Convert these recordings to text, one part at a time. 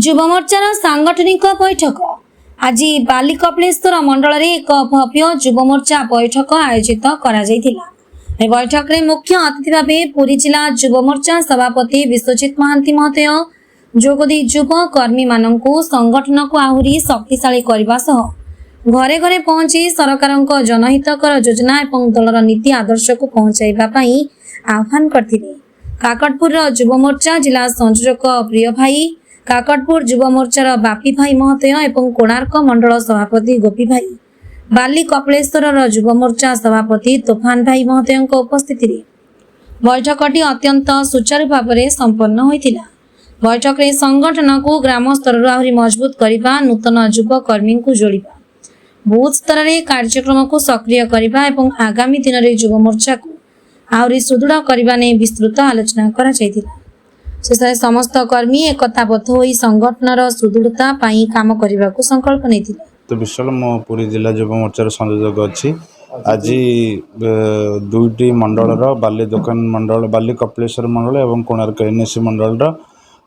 ଯୁବମୋର୍ଚ୍ଚାର ସାଂଗଠନିକ ବୈଠକ ଆଜି ବାଲିକପଳେଶ୍ୱର ମଣ୍ଡଳରେ ଏକ ଭବ୍ୟ ଯୁବମୋର୍ଚ୍ଚା ବୈଠକ ଆୟୋଜିତ କରାଯାଇଥିଲା। ଏହି ବୈଠକରେ ମୁଖ୍ୟ ଅତିଥି ଭାବେ ପୁରୀ ଜିଲ୍ଲା ଯୁବମୋର୍ଚ୍ଚା ସଭାପତି ବିଶ୍ୱଜିତ ମହାନ୍ତି ମହୋଦୟ ଯୋଗଦେଇ ଯୁବ କର୍ମୀମାନଙ୍କୁ ସଂଗଠନକୁ ଆହୁରି ଶକ୍ତିଶାଳୀ କରିବା ସହ ଘରେ ଘରେ ପହଞ୍ଚି ସରକାରଙ୍କ ଜନହିତକର ଯୋଜନା ଏବଂ ଦଳର ନୀତି ଆଦର୍ଶକୁ ପହଞ୍ଚାଇବା ପାଇଁ ଆହ୍ୱାନ କରିଥିଲେ। କାକଟପୁରର ଯୁବମୋର୍ଚ୍ଚା ଜିଲ୍ଲା ସଂଯୋଜକ ପ୍ରିୟ ଭାଇ, କାକଟପୁର ଯୁବମୋର୍ଚ୍ଚାର ବାପି ଭାଇ ମହୋଦୟ ଏବଂ କୋଣାର୍କ ମଣ୍ଡଳ ସଭାପତି ଗୋପୀ ଭାଇ, ବାଲିକପଳେଶ୍ୱରର ଯୁବମୋର୍ଚ୍ଚା ସଭାପତି ତୋଫାନ ଭାଇ ମହୋଦୟଙ୍କ ଉପସ୍ଥିତିରେ ବୈଠକଟି ଅତ୍ୟନ୍ତ ସୁଚାରୁ ଭାବରେ ସମ୍ପନ୍ନ ହୋଇଥିଲା। ବୈଠକରେ ସଂଗଠନକୁ ଗ୍ରାମ ସ୍ତରରୁ ଆହୁରି ମଜବୁତ କରିବା, ନୂତନ ଯୁବ କର୍ମୀଙ୍କୁ ଯୋଡ଼ିବା, ବୁଥ ସ୍ତରରେ କାର୍ଯ୍ୟକ୍ରମକୁ ସକ୍ରିୟ କରିବା ଏବଂ ଆଗାମୀ ଦିନରେ ଯୁବମୋର୍ଚ୍ଚାକୁ ଆହୁରି ସୁଦୃଢ଼ କରିବା ନେଇ ବିସ୍ତୃତ ଆଲୋଚନା କରାଯାଇଥିଲା। ଶେଷରେ ସମସ୍ତ କର୍ମୀ ଏକତାବଦ୍ଧ ହୋଇ ସଂଗଠନର ସୁଦୃଢ଼ତା ପାଇଁ କାମ କରିବାକୁ ସଂକଳ୍ପ ନେଇଥିଲେ। ବିଶ୍ୱ ମୁଁ ପୁରୀ ଜିଲ୍ଲା ଯୁବ ମୋର୍ଚ୍ଚାର ସଂଯୋଜକ ଅଛି। ଆଜି ଦୁଇଟି ମଣ୍ଡଳର ବାଲି ଦୋକାନ ମଣ୍ଡଳ, ବାଲିକପଳେଶ୍ୱର ମଣ୍ଡଳ ଏବଂ କୋଣାର୍କ NSC ମଣ୍ଡଳର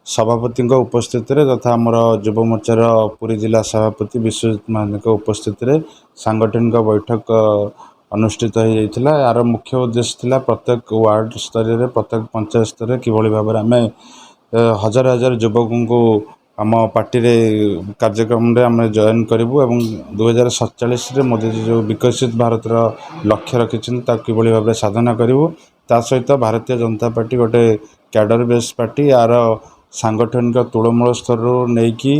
ସଭାପତିଙ୍କ ଉପସ୍ଥିତିରେ ତଥା ଆମର ଯୁବ ମୋର୍ଚ୍ଚାର ପୁରୀ ଜିଲ୍ଲା ସଭାପତି ବିଶ୍ୱଜିତ ମହାନ୍ତିଙ୍କ ଉପସ୍ଥିତିରେ ସାଂଗଠନିକ ବୈଠକ ଅନୁଷ୍ଠିତ ହୋଇଯାଇଥିଲା। ଏହାର ମୁଖ୍ୟ ଉଦ୍ଦେଶ୍ୟ ଥିଲା ପ୍ରତ୍ୟେକ ୱାର୍ଡ ସ୍ତରରେ, ପ୍ରତ୍ୟେକ ପଞ୍ଚାୟତ ସ୍ତରରେ କିଭଳି ଭାବରେ ଆମେ ହଜାର ହଜାର ଯୁବକଙ୍କୁ ଆମ ପାର୍ଟିରେ କାର୍ଯ୍ୟକ୍ରମରେ ଆମେ ଜଏନ୍ କରିବୁ ଏବଂ 2047ରେ ମୋଦିଜୀ ଯେଉଁ ବିକଶିତ ଭାରତର ଲକ୍ଷ୍ୟ ରଖିଛନ୍ତି ତାକୁ କିଭଳି ଭାବରେ ସାଧନା କରିବୁ। ତା ସହିତ ଭାରତୀୟ ଜନତା ପାର୍ଟି ଗୋଟେ କ୍ୟାଡର ବେସ୍ ପାର୍ଟି, ଏହାର ସାଂଗଠନିକ ତୃଣମୂଳ ସ୍ତରରୁ ନେଇକି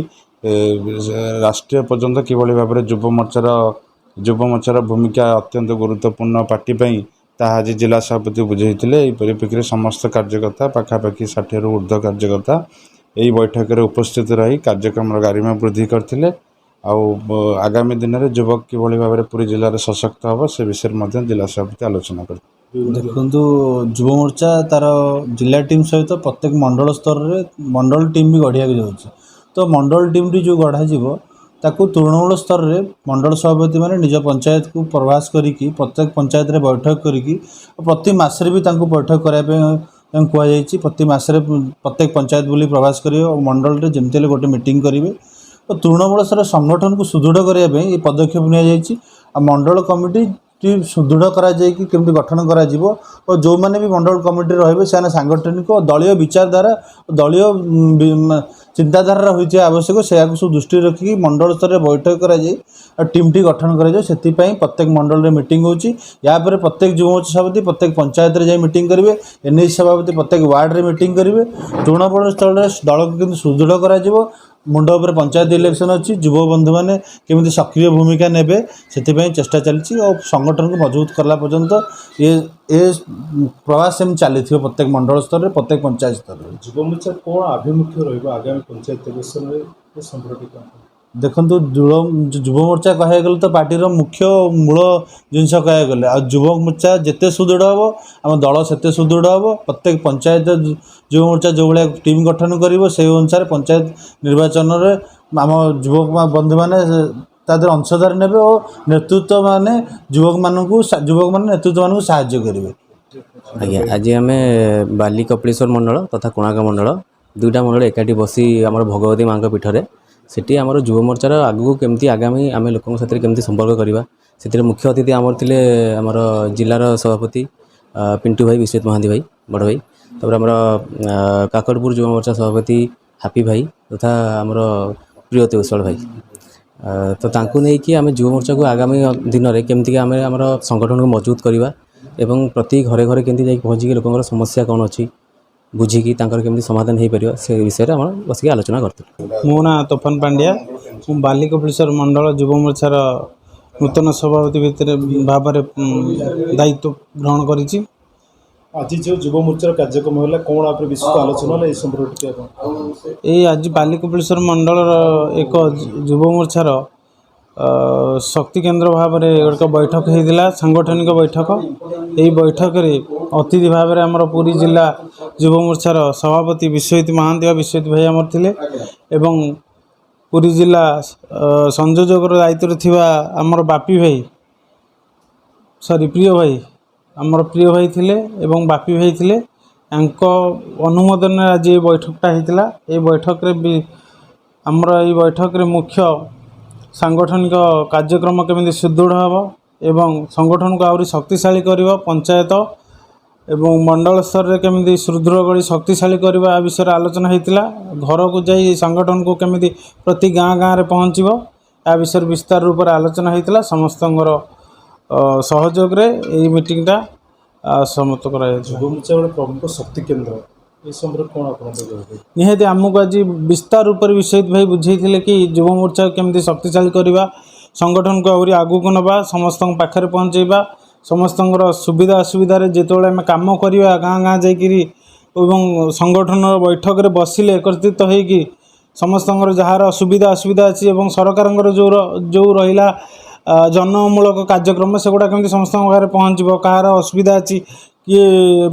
ରାଷ୍ଟ୍ରୀୟ ପର୍ଯ୍ୟନ୍ତ କିଭଳି ଭାବରେ ଯୁବ ମୋର୍ଚ୍ଚାର ଭୂମିକା ଅତ୍ୟନ୍ତ ଗୁରୁତ୍ୱପୂର୍ଣ୍ଣ ପାର୍ଟି ପାଇଁ ତାହା ଆଜି ଜିଲ୍ଲା ସଭାପତି ବୁଝାଇଥିଲେ। ଏହି ପରିପ୍ରେକ୍ଷୀରେ ସମସ୍ତ କାର୍ଯ୍ୟକର୍ତ୍ତା, ପାଖାପାଖି 60ରୁ ଉର୍ଦ୍ଧ୍ୱ କାର୍ଯ୍ୟକର୍ତ୍ତା ଏହି ବୈଠକରେ ଉପସ୍ଥିତ ରହି କାର୍ଯ୍ୟକ୍ରମର ଗାରିମା ବୃଦ୍ଧି କରିଥିଲେ। ଆଉ ଆଗାମୀ ଦିନରେ ଯୁବକ କିଭଳି ଭାବରେ ପୁରୀ ଜିଲ୍ଲାରେ ସଶକ୍ତ ହେବ ସେ ବିଷୟରେ ମଧ୍ୟ ଜିଲ୍ଲା ସଭାପତି ଆଲୋଚନା କରିଥିଲେ। ଦେଖନ୍ତୁ, ଯୁବ ମୋର୍ଚ୍ଚା ତାର ଜିଲ୍ଲା ଟିମ୍ ସହିତ ପ୍ରତ୍ୟେକ ମଣ୍ଡଳ ସ୍ତରରେ ମଣ୍ଡଳ ଟିମ୍ ବି ଗଢ଼ିବାକୁ ଯାଉଛି। ତ ମଣ୍ଡଳ ଟିମ୍ଟି ଯେଉଁ ଗଢ଼ାଯିବ ତାକୁ ତୃଣମୂଳ ସ୍ତରରେ ମଣ୍ଡଳ ସଭାପତିମାନେ ନିଜ ପଞ୍ଚାୟତକୁ ପ୍ରବାସ କରିକି ପ୍ରତ୍ୟେକ ପଞ୍ଚାୟତରେ ବୈଠକ କରିକି ପ୍ରତି ମାସରେ ବି ତାଙ୍କୁ ବୈଠକ କରିବା ପାଇଁ ତାଙ୍କୁ କୁହାଯାଇଛି। ପ୍ରତି ମାସରେ ପ୍ରତ୍ୟେକ ପଞ୍ଚାୟତ ବୁଲି ପ୍ରବାସ କରିବେ ଓ ମଣ୍ଡଳରେ ଯେମିତି ହେଲେ ଗୋଟେ ମିଟିଂ କରିବେ। ତ ତୃଣମୂଳ ସ୍ତର ସଂଗଠନକୁ ସୁଦୃଢ଼ କରିବା ପାଇଁ ଏ ପଦକ୍ଷେପ ନିଆଯାଇଛି। ଆଉ ମଣ୍ଡଳ କମିଟି ସୁଦୃଢ଼ କରାଯାଇକି କେମିତି ଗଠନ କରାଯିବ ଓ ଯେଉଁମାନେ ବି ମଣ୍ଡଳ କମିଟିରେ ରହିବେ ସେମାନେ ସାଂଗଠନିକ ଦଳୀୟ ବିଚାରଧାରା, ଦଳୀୟ ଚିନ୍ତାଧାରାର ହୋଇଥିବା ଆବଶ୍ୟକ, ସେୟାକୁ ସବୁ ଦୃଷ୍ଟିରେ ରଖିକି ମଣ୍ଡଳ ସ୍ତରରେ ବୈଠକ କରାଯାଇ ଆଉ ଟିମ୍ଟି ଗଠନ କରାଯାଏ। ସେଥିପାଇଁ ପ୍ରତ୍ୟେକ ମଣ୍ଡଳରେ ମିଟିଂ ହେଉଛି। ଏହାପରେ ପ୍ରତ୍ୟେକ ଯୁବମୋର୍ଚ୍ଚା ସଭାପତି ପ୍ରତ୍ୟେକ ପଞ୍ଚାୟତରେ ଯାଇ ମିଟିଂ କରିବେ, NSC ସଭାପତି ପ୍ରତ୍ୟେକ ୱାର୍ଡ଼ରେ ମିଟିଂ କରିବେ। ତୃଣମୂଳ ସ୍ତରରେ ଦଳକୁ କେମିତି ସୁଦୃଢ଼ କରାଯିବ, ମୁଣ୍ଡ ଉପରେ ପଞ୍ଚାୟତ ଇଲେକ୍ସନ୍ ଅଛି, ଯୁବବନ୍ଧୁମାନେ କେମିତି ସକ୍ରିୟ ଭୂମିକା ନେବେ ସେଥିପାଇଁ ଚେଷ୍ଟା ଚାଲିଛି ଓ ସଂଗଠନକୁ ମଜବୁତ କଲା ପର୍ଯ୍ୟନ୍ତ ଏ ପ୍ରୟାସ ସେମିତି ଚାଲିଥିବ ପ୍ରତ୍ୟେକ ମଣ୍ଡଳ ସ୍ତରରେ, ପ୍ରତ୍ୟେକ ପଞ୍ଚାୟତ ସ୍ତରରେ। ଯୁବମୋର୍ଚ୍ଚା କ'ଣ ଆଭିମୁଖ୍ୟ ରହିବ ଆଗାମୀ ପଞ୍ଚାୟତ ଇଲେକ୍ସନରେ ସମ୍ପର୍କିତ? ଦେଖନ୍ତୁ, ଯୁବ ମୋର୍ଚ୍ଚା କହିବାକୁ ଗଲେ ତ ପାର୍ଟିର ମୁଖ୍ୟ ମୂଳ ଜିନିଷ କହିବାକୁ ଗଲେ, ଆଉ ଯୁବ ମୋର୍ଚ୍ଚା ଯେତେ ସୁଦୃଢ଼ ହେବ ଆମ ଦଳ ସେତେ ସୁଦୃଢ଼ ହେବ। ପ୍ରତ୍ୟେକ ପଞ୍ଚାୟତ ଯୁବ ମୋର୍ଚ୍ଚା ଯେଉଁଭଳିଆ ଟିମ୍ ଗଠନ କରିବ ସେହି ଅନୁସାରେ ପଞ୍ଚାୟତ ନିର୍ବାଚନରେ ଆମ ଯୁବକ ବନ୍ଧୁମାନେ ତା ଦେହରେ ଅଂଶୀଦାର ନେବେ ଓ ନେତୃତ୍ୱମାନେ ନେତୃତ୍ୱମାନଙ୍କୁ ସାହାଯ୍ୟ କରିବେ। ଆଜ୍ଞା, ଆଜି ଆମେ ବାଲିକପଳେଶ୍ୱର ମଣ୍ଡଳ ତଥା କୋଣାର୍କ ମଣ୍ଡଳ ଦୁଇଟା ମଣ୍ଡଳ ଏକାଠି ବସି ଆମର ଭଗବତୀ ମାଙ୍କ ପୀଠରେ ସେଠି ଆମର ଯୁବ ମୋର୍ଚ୍ଚାର ଆଗକୁ କେମିତି ଆଗାମୀ ଆମେ ଲୋକଙ୍କ ସାଥିରେ କେମିତି ସମ୍ପର୍କ କରିବା, ସେଥିରେ ମୁଖ୍ୟ ଅତିଥି ଆମର ଥିଲେ ଆମର ଜିଲ୍ଲାର ସଭାପତି ପିଣ୍ଟୁ ଭାଇ, ବିଶ୍ୱଜିତ ମହାନ୍ତି ଭାଇ, ବଡ଼ ଭାଇ, ତାପରେ ଆମର କାକଟପୁର ଯୁବ ମୋର୍ଚ୍ଚା ସଭାପତି ହାପି ଭାଇ ତଥା ଆମର ପ୍ରିୟତୀ ଉତ୍ସଳ ଭାଇ। ତ ତାଙ୍କୁ ନେଇକି ଆମେ ଯୁବ ମୋର୍ଚ୍ଚାକୁ ଆଗାମୀ ଦିନରେ କେମିତିକି ଆମେ ଆମର ସଂଗଠନକୁ ମଜବୁତ କରିବା ଏବଂ ପ୍ରତି ଘରେ ଘରେ କେମିତି ଯାଇକି ପହଞ୍ଚିକି ଲୋକଙ୍କର ସମସ୍ୟା କ'ଣ ଅଛି ବୁଝିକି ତାଙ୍କର କେମିତି ସମାଧାନ ହୋଇପାରିବ ସେ ବିଷୟରେ ଆମର ବସିକି ଆଲୋଚନା କରିଥିଲୁ। ମୋ ନାଁ ତୋଫାନ ପାଣ୍ଡିଆ, ମୁଁ ବାଲିକପଳେଶ୍ୱର ମଣ୍ଡଳ ଯୁବ ମୋର୍ଚ୍ଚାର ନୂତନ ସଭାପତି ଭାବରେ ଦାୟିତ୍ୱ ଗ୍ରହଣ କରିଛି। ଆଜି ଯେଉଁ ଯୁବ ମୋର୍ଚ୍ଚାର କାର୍ଯ୍ୟକ୍ରମ ହେଲା କ'ଣ ଉପରେ ବିସ୍ତୃତ ଆଲୋଚନା ହେଲା ଏହି ସମ୍ପର୍କରେ ଟିକେ ଆପଣ? ଏଇ ଆଜି ବାଲିକପଳେଶ୍ୱର ମଣ୍ଡଳର ଏକ ଯୁବ ମୋର୍ଚ୍ଚାର ଶକ୍ତି କେନ୍ଦ୍ର ଭାବରେ ଏକ ବୈଠକ ହୋଇଥିଲା, ସାଂଗଠନିକ ବୈଠକ। ଏହି ବୈଠକରେ ଅତିଥି ଭାବରେ ଆମର ପୁରୀ ଜିଲ୍ଲା ଯୁବ ମୋର୍ଚ୍ଚାର ସଭାପତି ବିଶ୍ୱଜିତ ମହାନ୍ତି ବା ବିଶ୍ୱଜିତ ଭାଇ ଆମର ଥିଲେ ଏବଂ ପୁରୀ ଜିଲ୍ଲା ସଂଯୋଜକର ଦାୟିତ୍ୱରେ ଥିବା ଆମର ପ୍ରିୟ ଭାଇ, ଆମର ପ୍ରିୟ ଭାଇ ଥିଲେ ଏବଂ ବାପି ଭାଇ ଥିଲେ। ତାଙ୍କ ଅନୁମୋଦନରେ ଆଜି ଏ ବୈଠକଟା ହୋଇଥିଲା। ଏ ବୈଠକରେ ବି ଆମର ଏଇ ବୈଠକରେ ମୁଖ୍ୟ ସାଂଗଠନିକ କାର୍ଯ୍ୟକ୍ରମ କେମିତି ସୁଦୃଢ଼ ହେବ ଏବଂ ସଂଗଠନକୁ ଆହୁରି ଶକ୍ତିଶାଳୀ କରିବ, ପଞ୍ଚାୟତ ଏବଂ ମଣ୍ଡଳ ସ୍ତରରେ କେମିତି ସୁଦୃଢ଼ କରି ଶକ୍ତିଶାଳୀ କରିବା ଏ ବିଷୟରେ ଆଲୋଚନା ହୋଇଥିଲା। ଘରକୁ ଯାଇ ସଂଗଠନକୁ କେମିତି ପ୍ରତି ଗାଁ ଗାଁରେ ପହଞ୍ଚିବ ଏ ବିଷୟରେ ବିସ୍ତାର ରୂପରେ ଆଲୋଚନା ହୋଇଥିଲା। ସମସ୍ତଙ୍କର ସହଯୋଗରେ ଏହି ମିଟିଂଟା ସମାପ୍ତ କରାଯାଇଥିଲା। ଯୁବ ମୋର୍ଚ୍ଚା ଗୋଟେ ପ୍ରମୁଖ ଶକ୍ତି କେନ୍ଦ୍ର, ଏ ସମ୍ପର୍କରେ କ'ଣ ଆପଣ କହିବେ? ନିହାତି ଆମକୁ ଆଜି ବିସ୍ତାର ରୂପରେ ବିଶ୍ୱଜିତ ଭାଇ ବୁଝେଇଥିଲେ କି ଯୁବ ମୋର୍ଚ୍ଚାକୁ କେମିତି ଶକ୍ତିଶାଳୀ କରିବା, ସଂଗଠନକୁ ଆହୁରି ଆଗକୁ ନେବା, ସମସ୍ତଙ୍କ ପାଖରେ ପହଞ୍ଚାଇବା, ସମସ୍ତଙ୍କର ସୁବିଧା ଅସୁବିଧାରେ ଯେତେବେଳେ ଆମେ କାମ କରିବା ଗାଁ ଗାଁ ଯାଇକିରି ଏବଂ ସଂଗଠନର ବୈଠକରେ ବସିଲେ ଏକତ୍ରିତ ହୋଇକି ସମସ୍ତଙ୍କର ଯାହାର ସୁବିଧା ଅସୁବିଧା ଅଛି ଏବଂ ସରକାରଙ୍କର ଯେଉଁ ରହିଲା ଜନମୂଳକ କାର୍ଯ୍ୟକ୍ରମ ସେଗୁଡ଼ା କେମିତି ସମସ୍ତଙ୍କ ପାଖରେ ପହଞ୍ଚିବ, କାହାର ଅସୁବିଧା ଅଛି, କିଏ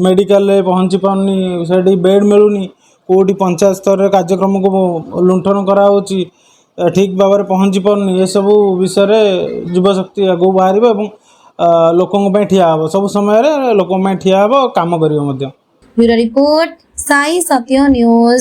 ମେଡ଼ିକାଲରେ ପହଞ୍ଚି ପାରୁନି, ସେଠି ବେଡ଼୍ ମିଳୁନି, କେଉଁଠି ପଞ୍ଚାୟତ ସ୍ତରରେ କାର୍ଯ୍ୟକ୍ରମକୁ ଲୁଣ୍ଠନ କରାହେଉଛି, ଠିକ୍ ଭାବରେ ପହଞ୍ଚି ପାରୁନି, ଏସବୁ ବିଷୟରେ ଯୁବଶକ୍ତି ଆଗକୁ ବାହାରିବ ଏବଂ ଲୋକଙ୍କ ପାଇଁ ଠିଆ ହେବ, ସବୁ ସମୟରେ ଲୋକଙ୍କ ପାଇଁ ଠିଆ ହେବ, କାମ କରିବ ମଧ୍ୟ। ବ୍ୟୁରୋ ରିପୋର୍ଟ, ସାଇ ସତ୍ୟ ନ୍यूज।